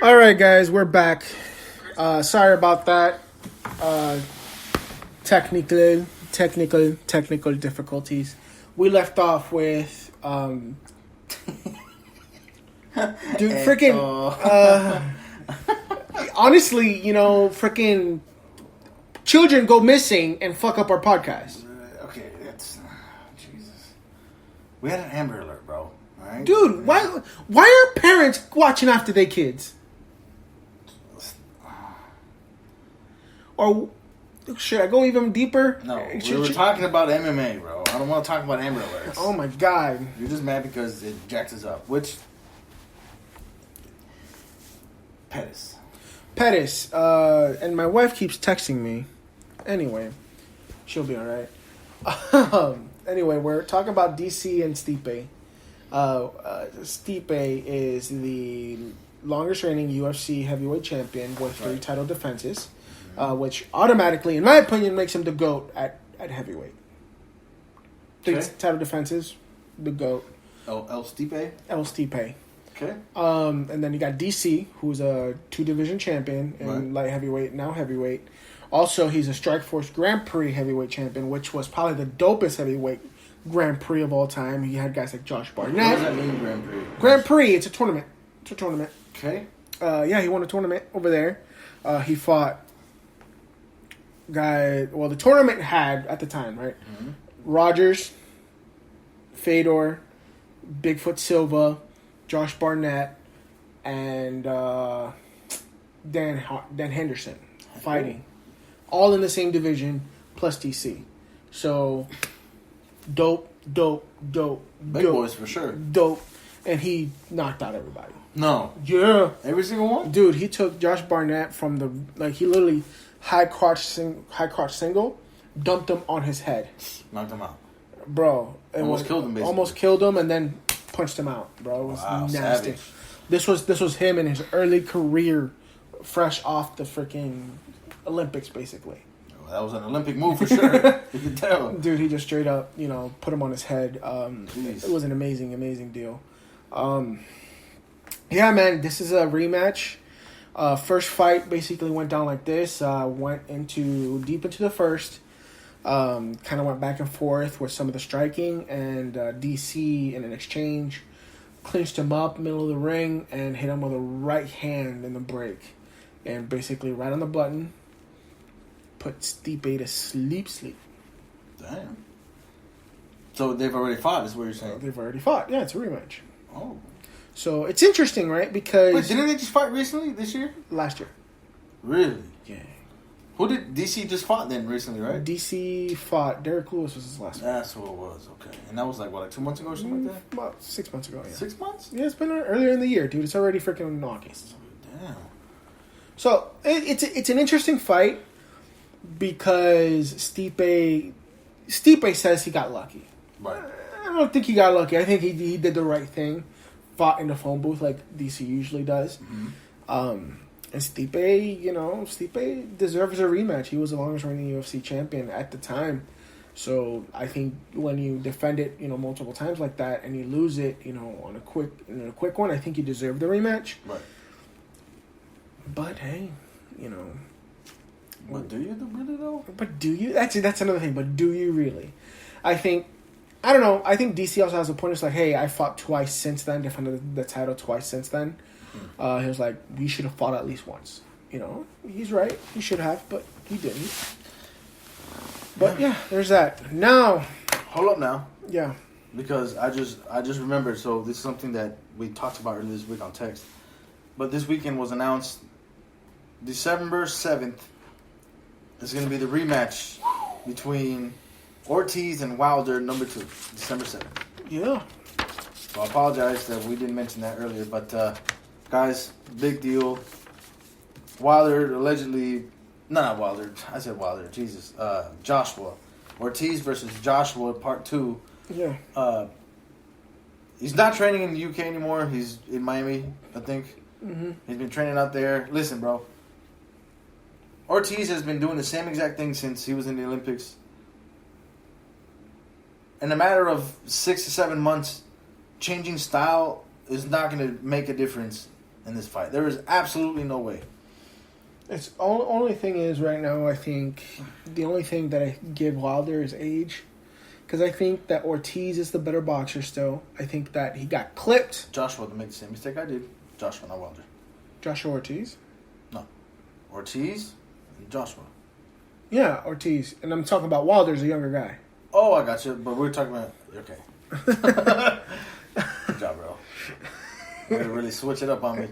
All right, guys, we're back. Sorry about that. Technical difficulties. We left off with dude, freaking. Honestly, freaking children go missing and fuck up our podcast. Okay, that's Jesus. We had an Amber Alert, bro. All right, Dude, why are parents watching after their kids? Or should I go even deeper? No, we were talking about MMA, bro. I don't want to talk about Amber Alerts. Oh my god. You're just mad because it jacks us up. Which Pettis. And my wife keeps texting me. Anyway, she'll be alright. Anyway, we're talking about DC and Stipe. Stipe is the longest reigning UFC heavyweight champion with 3 title defenses. Which automatically, in my opinion, makes him the GOAT at heavyweight. 3 title defenses, the GOAT. El Stipe? El Stipe. Okay. And then you got DC, who's a 2-division champion in light heavyweight, now heavyweight. Also, he's a Strikeforce Grand Prix heavyweight champion, which was probably the dopest heavyweight Grand Prix of all time. He had guys like Josh Barnett. What does that mean, Grand Prix? Grand Prix, it's a tournament. Okay. Yeah, he won a tournament over there. He fought the tournament had at the time, right? Mm-hmm. Rogers, Fedor, Bigfoot Silva, Josh Barnett, and Dan Henderson fighting, all in the same division, plus DC. So dope. Big boys for sure. Dope, and he knocked out everybody. No. Yeah. Every single one? Dude, he took Josh Barnett from he literally high crotch single, dumped him on his head. Knocked him out. Bro. Almost killed him, basically. Almost killed him and then punched him out, bro. It was nasty. Savage. This was him in his early career, fresh off the freaking Olympics, basically. Well, that was an Olympic move for sure. You can tell. Dude, he just straight up, put him on his head. It was an amazing deal. Yeah, man, this is a rematch. First fight basically went down like this. Went deep into the first. Kind of went back and forth with some of the striking, and DC in an exchange clinched him up middle of the ring and hit him with a right hand in the break, and basically right on the button put Stipe to sleep. Damn. So they've already fought, is what you're saying? They've already fought. Yeah, it's a rematch. Oh. So it's interesting, right? Because wait, didn't they just fight recently this year? Last year. Really? Yeah. Who did DC just fought then recently, right? DC fought Derek Lewis was his last one. That's who it was. Okay, and that was like 2 months ago or something like that. About 6 months ago. Yeah. 6 months? Yeah, it's been earlier in the year, dude. It's already freaking in August. Damn. So it's an interesting fight because Stipe says he got lucky. Right. I don't think he got lucky. I think he did the right thing. Fought in the phone booth like DC usually does. Mm-hmm. And Stipe deserves a rematch. He was the longest reigning UFC champion at the time. So I think when you defend it, multiple times like that and you lose it, on a quick one, I think you deserve the rematch. Right. But hey, But do you really though? But do you? That's another thing. But do you really? I don't know. I think DC also has a point. It's like, hey, I fought twice since then, defended the title twice since then. Mm-hmm. He was like, we should have fought at least once. He's right. He should have, but he didn't. But yeah, there's that. Now, hold up now. Yeah. Because I just remembered. So this is something that we talked about earlier this week on text. But this weekend was announced December 7th. It's going to be the rematch between Ortiz and Wilder, number 2, December 7th. Yeah. So I apologize that we didn't mention that earlier, but guys, big deal. Wilder allegedly, not Wilder. I said Wilder. Jesus, Joshua Ortiz versus Joshua, part 2. Yeah. He's not training in the UK anymore. He's in Miami, I think. Mm-hmm. He's been training out there. Listen, bro. Ortiz has been doing the same exact thing since he was in the Olympics. In a matter of 6 to 7 months, changing style is not going to make a difference in this fight. There is absolutely no way. It's only thing is right now. I think the only thing that I give Wilder is age, because I think that Ortiz is the better boxer still. I think that he got clipped. Joshua made the same mistake I did. Joshua, not Wilder. Joshua Ortiz. No, Ortiz and Joshua. Yeah, Ortiz, and I'm talking about Wilder's a younger guy. Oh, I got you. But we're talking about okay. Good job, bro. Way to really switch it up on me.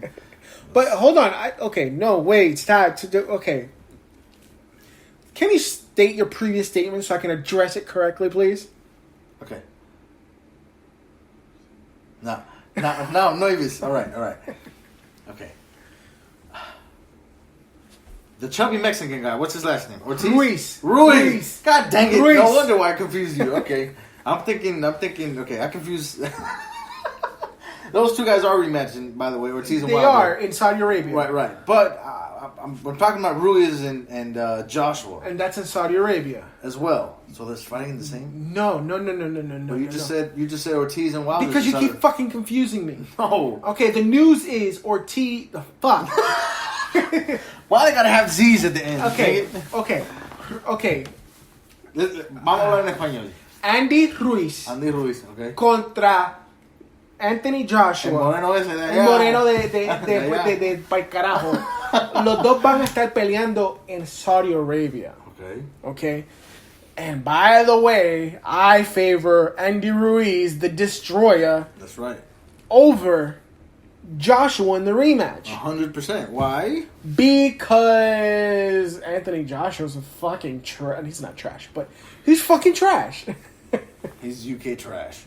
But hold on. Okay. Can you state your previous statement so I can address it correctly, please? Okay. No, Noibis. All right. Okay. The chubby Mexican guy. What's his last name? Ortiz. Ruiz. God dang it! Ruiz. No wonder why I confused you. Okay. I'm thinking. Okay, I confused. Those two guys are rematching, by the way. Ortiz and They Wilder. are in Saudi Arabia. Right. But we're talking about Ruiz and Joshua. And that's in Saudi Arabia As well. So they're fighting the same? No. But you just said Ortiz and Wilder. Because you keep fucking confusing me. No. Okay, the news is Ortiz. The fuck. Why they gotta have Z's at the end? Okay. Vamos a hablar en español. Andy Ruiz Andy Ruiz, okay. contra Anthony Joshua. El moreno ese de allá. El moreno de pa'l carajo. Los dos van a estar peleando en Saudi Arabia. Okay. And by the way, I favor Andy Ruiz, the destroyer. That's right. Over Joshua in the rematch. 100%. Why? Because Anthony Joshua's a fucking trash. He's not trash, but he's fucking trash. He's UK trash.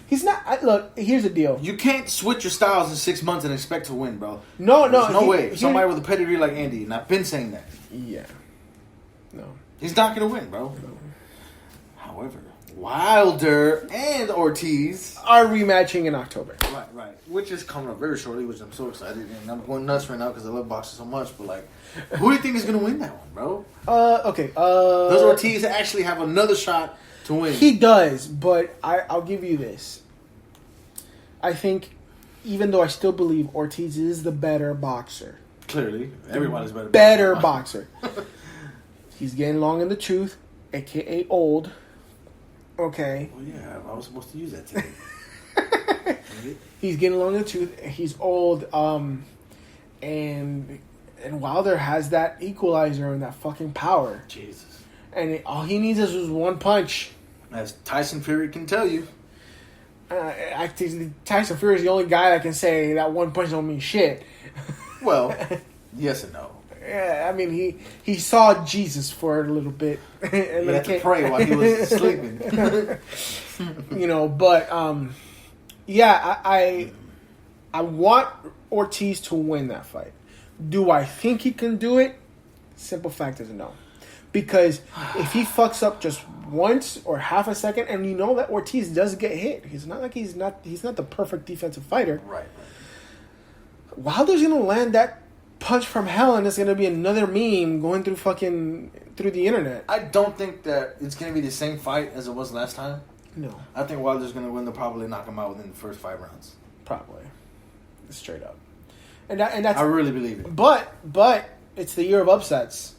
He's not. Look, here's the deal. You can't switch your styles in 6 months and expect to win, bro. No. There's no way. Somebody with a pedigree like Andy, and I've been saying that. Yeah. No. He's not going to win, bro. No. However, Wilder and Ortiz are rematching in October. Right. Which is coming up very shortly, which I'm so excited. And I'm going nuts right now because I love boxing so much. But, like, who do you think is going to win that one, bro? Okay. Does Ortiz actually have another shot to win? He does, but I'll give you this. I think, even though I still believe Ortiz is the better boxer. Clearly. Everybody's better. Better boxer. He's getting long in the tooth, a.k.a. old. Okay. Well, yeah, I was supposed to use that today. He's getting long in the tooth. He's old. And Wilder has that equalizer and that fucking power. Jesus. And all he needs is one punch. As Tyson Fury can tell you. Tyson Fury is the only guy that can say that one punch don't mean shit. Well, yes and no. Yeah, I mean, he saw Jesus for a little bit. And he had to pray while he was sleeping. But I want Ortiz to win that fight. Do I think he can do it? Simple fact is no. Because if he fucks up just once or half a second, and you know that Ortiz does get hit. He's not like he's not the perfect defensive fighter. Right. Wilder's gonna land that punch from hell, and it's gonna be another meme going through the internet. I don't think that it's gonna be the same fight as it was last time. No. I think Wilder's gonna win. They'll probably knock him out within the first 5 rounds. Probably. Straight up. And that's I really believe it. But it's the year of upsets.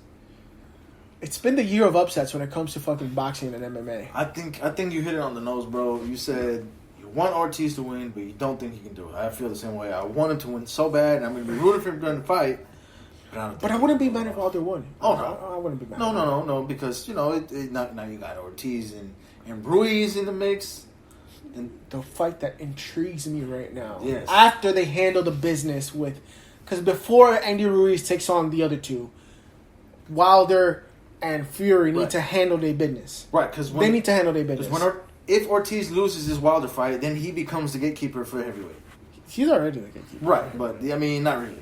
It's been the year of upsets when it comes to fucking boxing and MMA. I think you hit it on the nose, bro. You said you want Ortiz to win, but you don't think he can do it. I feel the same way. I want him to win so bad, and I'm going to be rooting for him during the fight. But I wouldn't be mad if Wilder won. Oh, no. I wouldn't be mad. No, because, now you got Ortiz and Ruiz in the mix. And the fight that intrigues me right now. Yes. After they handle the business with... Because before Andy Ruiz takes on the other two, Wilder and Fury need to handle their business. Right, because they need to handle their business. If Ortiz loses his Wilder fight, then he becomes the gatekeeper for heavyweight. He's already the gatekeeper. Right, but I mean, not really.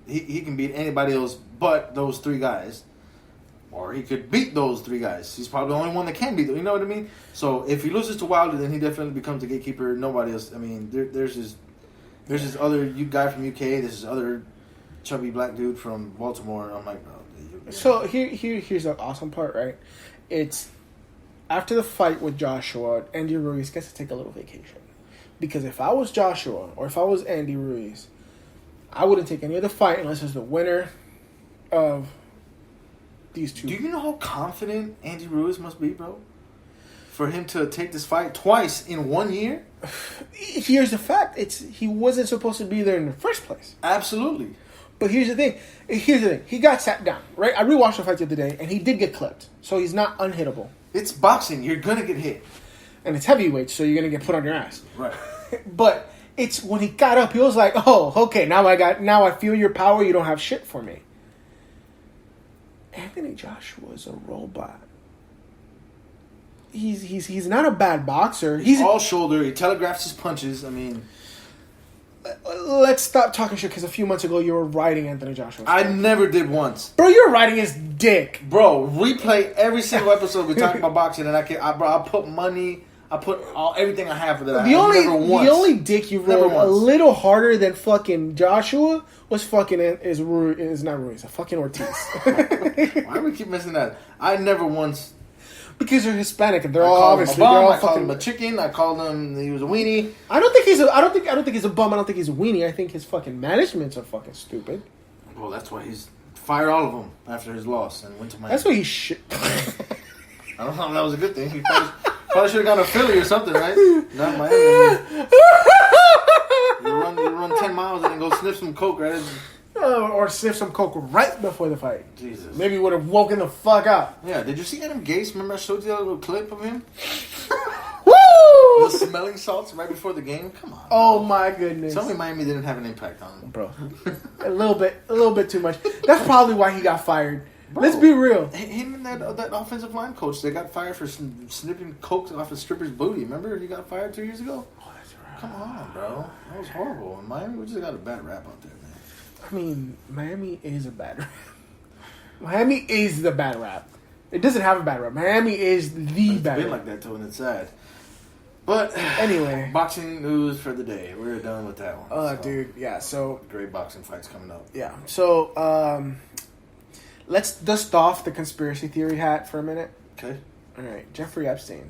He can beat anybody else but those 3 guys, or he could beat those 3 guys. He's probably the only one that can beat them. You know what I mean? So if he loses to Wilder, then he definitely becomes the gatekeeper. Nobody else. I mean, there's this other guy from UK. There's this other chubby black dude from Baltimore. I'm like, bro. So here's the awesome part, right? It's after the fight with Joshua, Andy Ruiz gets to take a little vacation. Because if I was Joshua or if I was Andy Ruiz, I wouldn't take any other fight unless it's the winner of these two. Do you know how confident Andy Ruiz must be, bro? For him to take this fight twice in 1 year? Here's the fact. He wasn't supposed to be there in the first place. Absolutely. But here's the thing. He got sat down, right? I rewatched the fight the other day, and he did get clipped. So he's not unhittable. It's boxing. You're going to get hit. And it's heavyweight, so you're going to get put on your ass. Right. But it's when he got up, he was like, oh, okay, now I feel your power. You don't have shit for me. Anthony Joshua is a robot. He's not a bad boxer. He's all shoulder. He telegraphs his punches. I mean, let's stop talking shit because a few months ago you were riding Anthony Joshua. I never did once. Bro, you're riding his dick. Bro, replay every single episode we talk about boxing, and I put money. I put everything I have for that. The only dick you rode a little harder than fucking Joshua was fucking is not Ruiz, fucking Ortiz. Why do we keep missing that? I never once. Because they're Hispanic and they're all obviously they're all I called him a chicken. I called him he was a weenie. I don't think he's a bum. I don't think he's a weenie. I think his fucking managements are fucking stupid. Well, that's why he's fired all of them after his loss and went to Miami. That's why he's shit. I don't know if that was a good thing. He probably should have gone to Philly or something, right? Not Miami. You run 10 miles and then go sniff some coke, right? Or sniff some coke right before the fight. Jesus. Maybe would have woken the fuck up. Yeah, did you see Adam Gase? Remember I showed you that little clip of him? Woo! The smelling salts right before the game? Come on. Oh my goodness. Tell me Miami didn't have an impact on him. Bro. a little bit too much. That's probably why he got fired. Bro, let's be real. Him and that offensive line coach, they got fired for snipping coke off a stripper's booty. Remember he got fired 2 years ago? Oh, that's right. Come on, bro. That was horrible. In Miami, we just got a bad rap out there, man. I mean, Miami is a bad rap. Miami is the bad rap. It doesn't have a bad rap. Miami is the bad rap. It's been like that, too, and it's sad. But anyway, boxing news for the day. We're done with that one. Dude, yeah. So great boxing fights coming up. Yeah. So let's dust off the conspiracy theory hat for a minute. Okay. All right, Jeffery Epstein.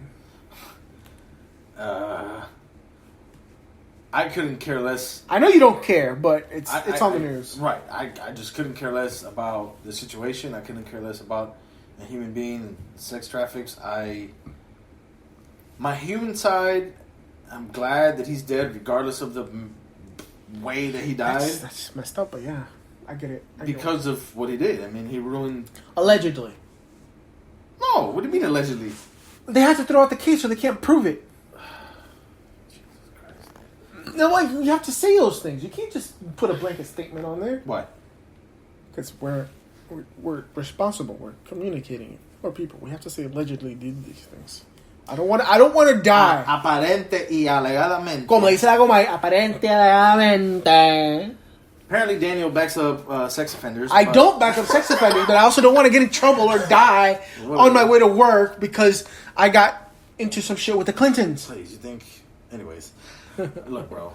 I couldn't care less. I know you don't care, but it's on the news. Right. I just couldn't care less about the situation. I couldn't care less about a human being, sex traffics. My human side, I'm glad that he's dead, regardless of the way that he died. That's messed up, but yeah, I get it. Because of what he did. I mean, he ruined... Allegedly. No, what do you mean allegedly? They have to throw out the case so they can't prove it. No, like, you have to say those things. You can't just put a blanket statement on there. Why? Because we're responsible. We're communicating. We're people. We have to say allegedly did these things. I don't want to die. Aparente y alegadamente. Como dice la goma, aparente y alegadamente. Apparently, Daniel backs up sex offenders. I don't back up sex offenders, but I also don't want to get in trouble or die on my way to work because I got into some shit with the Clintons. Please, you think... Anyways. Look, bro.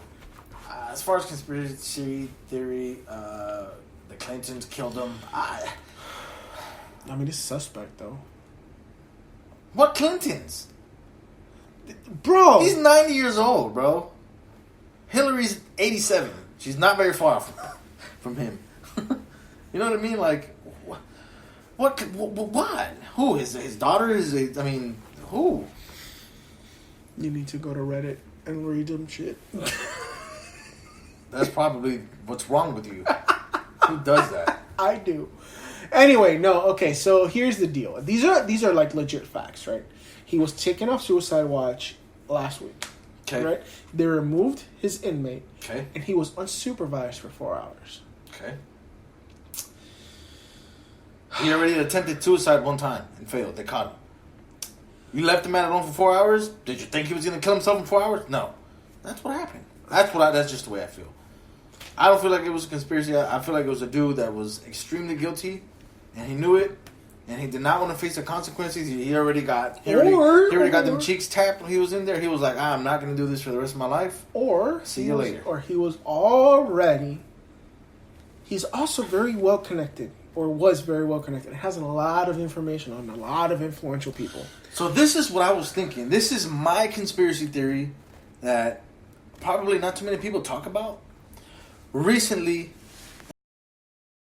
As far as conspiracy theory, the Clintons killed him. I mean, it's suspect, though. What Clintons? Bro! He's 90 years old, bro. Hillary's 87. She's not very far from him. You know what I mean? Like, what? Who? His daughter? Who? You need to go to Reddit and read them shit. That's probably what's wrong with you. Who does that? I do. Anyway, no, okay, so here's the deal. These are like legit facts, right? He was taken off suicide watch last week. Okay. Right? They removed his inmate. Okay. And he was unsupervised for 4 hours. Okay. He already attempted suicide one time and failed. They caught him. You left the man alone for 4 hours? Did you think he was going to kill himself in 4 hours? No. That's what happened. That's just the way I feel. I don't feel like it was a conspiracy. I feel like it was a dude that was extremely guilty, and he knew it, and he did not want to face the consequences. He already got them cheeks tapped when he was in there. He was like, I'm not going to do this for the rest of my life. See you later. Or he was already... He's also very well connected, or was very well connected. Has a lot of information on a lot of influential people. So this is what I was thinking. This is my conspiracy theory that probably not too many people talk about. Recently,